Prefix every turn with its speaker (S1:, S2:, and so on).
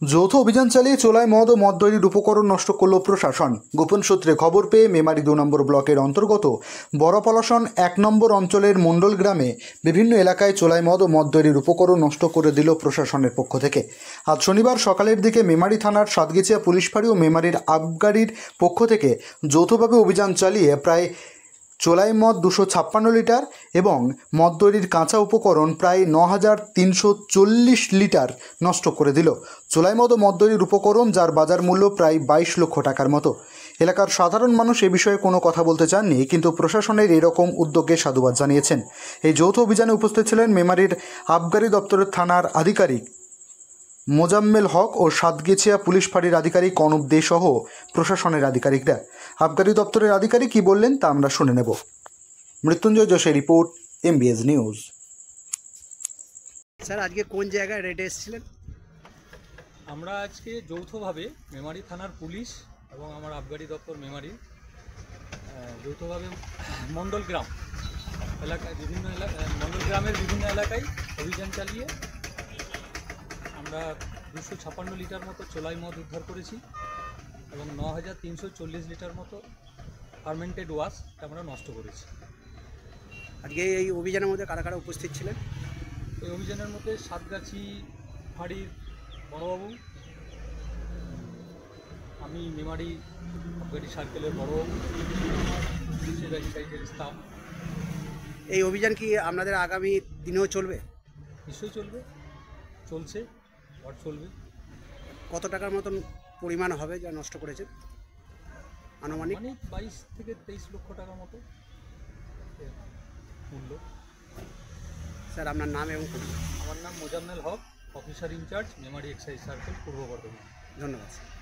S1: যৌথ অভিযান চালিয়ে চোলায় মদ ও মদ তৈরির উপকরণ নষ্ট করল প্রশাসন। গোপন সূত্রে খবর পেয়ে মেমারি 2 নম্বর ব্লকের অন্তর্গত বড়পলাশন 1 নম্বর অঞ্চলের মণ্ডল গ্রামে বিভিন্ন এলাকায় চোলায় মদ ও মদ তৈরির উপকরণ নষ্ট করে দিল প্রশাসনের পক্ষ থেকে। আজ শনিবার সকালের দিকে মেমারি থানার সাতগেছিয়া পুলিশ ফাঁড়ি ও মেমারির আবগারির পক্ষ থেকে যৌথভাবে অভিযান চালিয়ে প্রায় চোলাই মদ 256 লিটার এবং মদ তৈরির কাঁচা উপকরণ প্রায় 9340 লিটার নষ্ট করে দিল। চোলাই মদ ও মদ তৈরির উপকরণ যার বাজার মূল্য প্রায় 22 লক্ষ টাকার মতো। এলাকার সাধারণ মানুষ এ বিষয়ে কোনো কথা বলতে চাননি, কিন্তু প্রশাসনের এরকম উদ্যোগে সাধুবাদ জানিয়েছেন। এই যৌথ অভিযানে উপস্থিত ছিলেন মেমারির আবগারি দপ্তরের থানার আধিকারিক মোজাম্মেল হক ও সাতগেছিয়া পুলিশ ফাঁড়ির আধিকারিক অনুপ দে সহ প্রশাসনের আধিকারিকরা। আবগারি দপ্তরের আধিকারিক কী বললেন তা আমরা শুনে নেব। মৃত্যুঞ্জয় যোশের রিপোর্ট, MBS নিউজ।
S2: স্যার, আজকে কোন জায়গায় রেডে এসেছিলেন?
S3: আমরা আজকে যৌথভাবে মেমারি থানার পুলিশ এবং আমার আবগারি দপ্তর মেমারি যৌথভাবে মণ্ডল গ্রাম এলাকায় মণ্ডল গ্রামের বিভিন্ন এলাকায় অভিযান চালিয়ে আমরা 256 লিটার মতো চোলাই মদ উদ্ধার করেছি এবং 9340 লিটার মতো ফার্মেন্টেড ওয়াশ আমরা নষ্ট করেছি।
S2: আজকে এই অভিযানের মধ্যে কারা কারা উপস্থিত ছিলেন?
S3: এই অভিযানের মধ্যে সাতগাছি ফাঁড়ির বড়বাবু, আমি মেমারি আবগারি সার্কেলের বড়বাবু, সাইকেল স্টাফ।
S2: এই অভিযান কি আপনাদের আগামী দিনেও চলবে?
S3: নিশ্চয়ই চলবে, চলছে আর চলবে।
S2: কত টাকার মতন পরিমাণ হবে যা নষ্ট করেছেন আনুমানিক?
S3: 22 থেকে 23 লক্ষ টাকার মতো মূল্য।
S2: স্যার, আপনার নাম এবং পরিচয়?
S3: আমার নাম Mozammel Haque, officer in charge Memari excise circle, পূর্ব বর্ধমান।
S2: ধন্যবাদ স্যার।